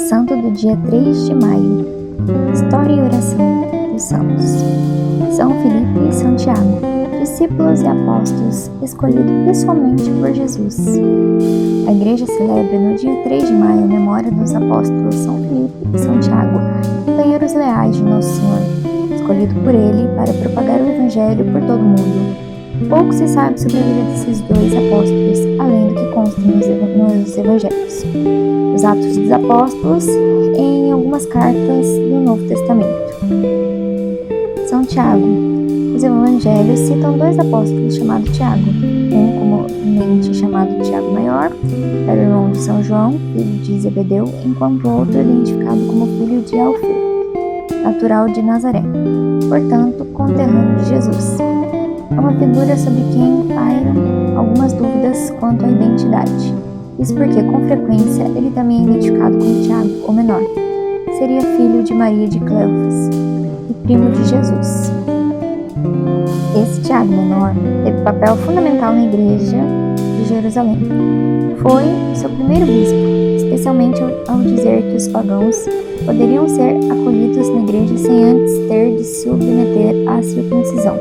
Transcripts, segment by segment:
Santo do dia 3 de maio. História e oração dos santos. São Filipe e Santiago, discípulos e apóstolos escolhidos pessoalmente por Jesus. A Igreja celebra no dia 3 de maio a memória dos apóstolos São Filipe e Santiago, companheiros leais de Nosso Senhor, escolhidos por Ele para propagar o Evangelho por todo o mundo. Pouco se sabe sobre a vida desses dois apóstolos, além do que consta nos Evangelhos, os Atos dos Apóstolos e em algumas cartas do Novo Testamento. São Tiago. Os Evangelhos citam dois apóstolos chamados Tiago, um comumente chamado Tiago Maior, era o irmão de São João, filho de Zebedeu, enquanto o outro é identificado como filho de Alfeu, natural de Nazaré, portanto conterrâneo de Jesus. É uma figura sobre quem pairam algumas dúvidas quanto à identidade. Isso porque, com frequência, ele também é identificado como Tiago, o menor. Seria filho de Maria de Cleofas e primo de Jesus. Esse Tiago menor teve papel fundamental na igreja de Jerusalém. Foi seu primeiro bispo, especialmente ao dizer que os pagãos poderiam ser acolhidos na igreja sem antes ter de se submeter à circuncisão.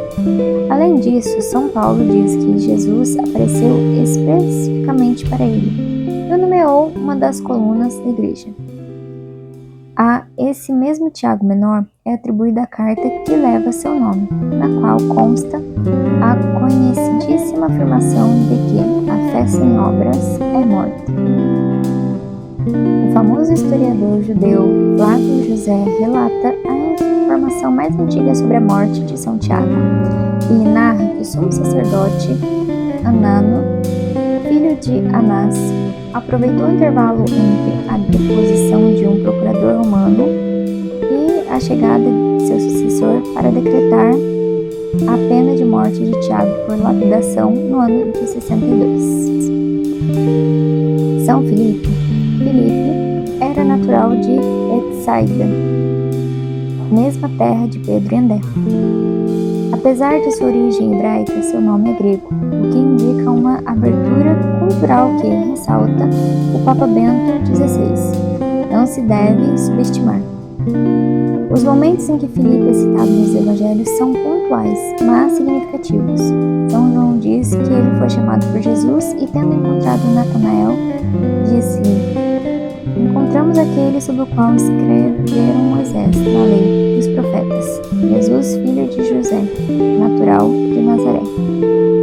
Além disso, São Paulo diz que Jesus apareceu especificamente para ele e o nomeou uma das colunas da igreja. A esse mesmo Tiago menor é atribuída a carta que leva seu nome, na qual consta a conhecidíssima afirmação de que a fé sem obras é morta. O famoso historiador judeu Flávio José relata a informação mais antiga sobre a morte de São Tiago. Ele narra que o sumo sacerdote Anano, filho de Anás, aproveitou o intervalo entre a deposição de um procurador romano e a chegada de seu sucessor para decretar a pena de morte de Tiago por lapidação no ano de 62. São Filipe era natural de Betsaida, mesma terra de Pedro e André. Apesar de sua origem hebraica, seu nome é grego, o que indica uma abertura cultural que ressalta o Papa Bento XVI. Não se deve subestimar. Os momentos em que Filipe é citado nos Evangelhos são pontuais, mas significativos. São João diz que ele foi chamado por Jesus e, tendo encontrado Natanael, disse: encontramos aquele sobre o qual escreveram Moisés, na lei e os profetas, Jesus, filho de José, natural de Nazaré.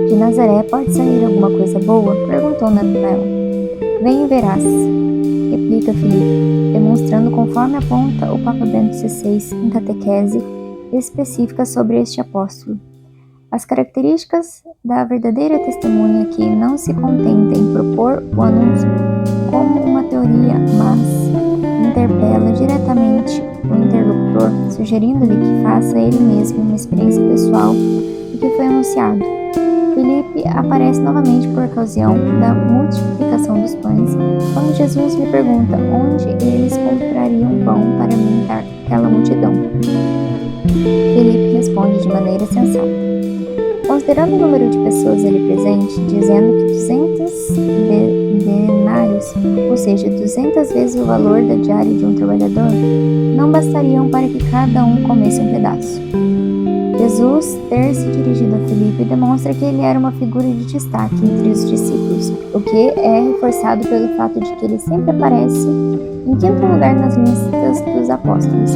De Nazaré pode sair alguma coisa boa? Perguntou Natanael. Vem e verás, replica Filipe, demonstrando conforme aponta o Papa Bento XVI em catequese específica sobre este apóstolo. As características da verdadeira testemunha que não se contenta em propor o anúncio como uma teoria, mas interpela diretamente o interlocutor, sugerindo-lhe que faça ele mesmo uma experiência pessoal do que foi anunciado. Filipe aparece novamente por ocasião da multiplicação dos pães, quando Jesus lhe pergunta onde eles comprariam pão para alimentar aquela multidão. Filipe responde de maneira sensata. Considerando o número de pessoas ali presente, dizendo que 200 denários, ou seja, 200 vezes o valor da diária de um trabalhador, não bastariam para que cada um comesse um pedaço. Jesus ter se dirigido a Filipe demonstra que ele era uma figura de destaque entre os discípulos, o que é reforçado pelo fato de que ele sempre aparece em quinto lugar nas listas dos apóstolos.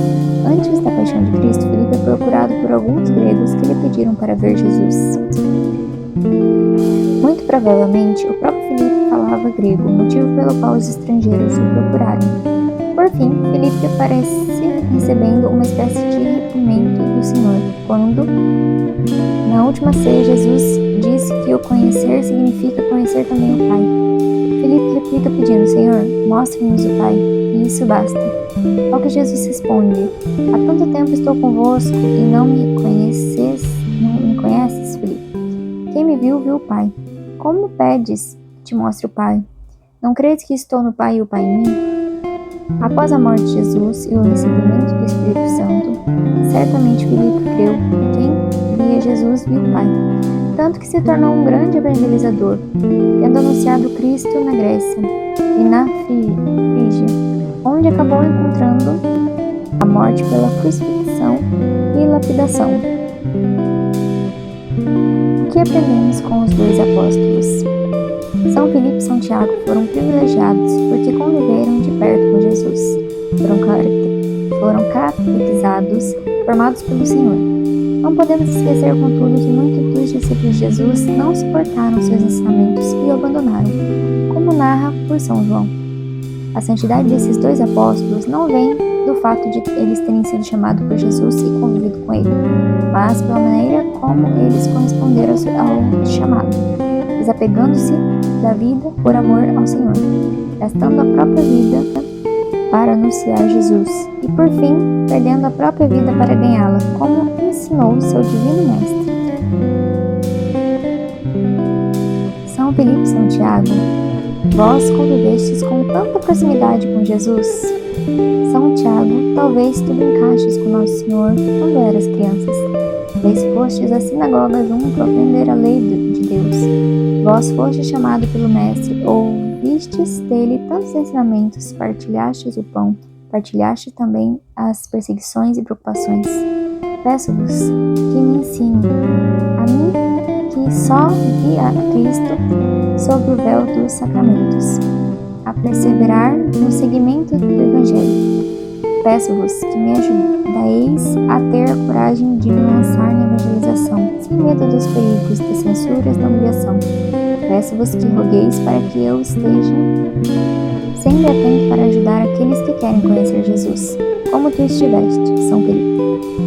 Antes da paixão de Cristo, Filipe é procurado por alguns gregos que lhe pediram para ver Jesus. Muito provavelmente, o próprio Filipe falava grego, motivo pelo qual os estrangeiros o procuraram. Por fim, Filipe aparece recebendo uma espécie de reprimendo do Senhor, quando, na última ceia, Jesus disse que o conhecer significa conhecer também o Pai. Filipe replica pedindo: Senhor, mostre-nos o Pai, e isso basta. Ao que Jesus responde: há tanto tempo estou convosco e não me conheces, Filipe? Quem me viu, viu o Pai. Como pedes que te mostre o Pai? Não credes que estou no Pai e o Pai em mim? Após a morte de Jesus e o recebimento do Espírito Santo, certamente Filipe creu que quem via Jesus viu o Pai, tanto que se tornou um grande evangelizador, tendo anunciado Cristo na Grécia e na Frígia, onde onde acabou encontrando a morte pela crucifixão e lapidação. O que aprendemos com os dois apóstolos? São Filipe e São Tiago foram privilegiados porque conviveram de perto com Jesus. Foram catequizados, formados pelo Senhor. Não podemos esquecer, contudo, que muitos dos discípulos de Jesus não suportaram seus ensinamentos e o abandonaram, como narra por São João. A santidade desses dois apóstolos não vem do fato de eles terem sido chamados por Jesus e convivido com ele, mas pela maneira como eles corresponderam ao chamado, desapegando-se da vida por amor ao Senhor, gastando a própria vida para anunciar Jesus e, por fim, perdendo a própria vida para ganhá-la, como ensinou seu divino mestre. São Filipe e São Tiago, vós convivestes com tanta proximidade com Jesus? São Tiago, talvez tu brincastes com Nosso Senhor quando eras crianças. Talvez fostes à sinagoga junto a aprender a lei de Deus. Vós fostes chamado pelo Mestre, ouvistes dele tantos ensinamentos, partilhastes o pão, partilhaste também as perseguições e preocupações. Peço-vos que me ensine, a mim que só vi a Cristo sob o véu dos sacramentos, a perseverar no seguimento do Evangelho. Peço-vos que me ajudeis a ter a coragem de me lançar na evangelização, sem medo dos perigos, das censuras, da humilhação. Peço-vos que rogueis para que eu esteja sempre atento para ajudar aqueles que querem conhecer Jesus, como tu estiveste, São Filipe.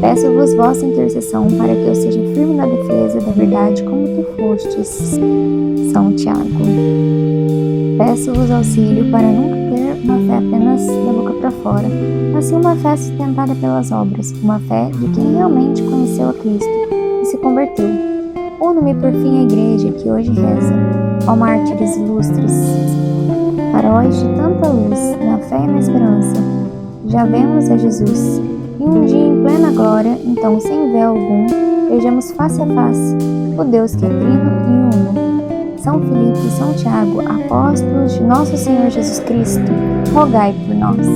Peço-vos vossa intercessão para que eu seja firme na defesa da verdade, como tu fostes, São Tiago. Peço-vos auxílio para nunca ter uma fé apenas da boca para fora, mas sim uma fé sustentada pelas obras, uma fé de quem realmente conheceu a Cristo e se converteu. Uno-me por fim à Igreja que hoje reza, ó mártires ilustres, faróis de tanta luz, na fé e na esperança. Já vemos a Jesus, e um dia em plena glória, então sem véu algum, vejamos face a face o Deus que é trino e uno. São Filipe e São Tiago, apóstolos de Nosso Senhor Jesus Cristo, rogai por nós.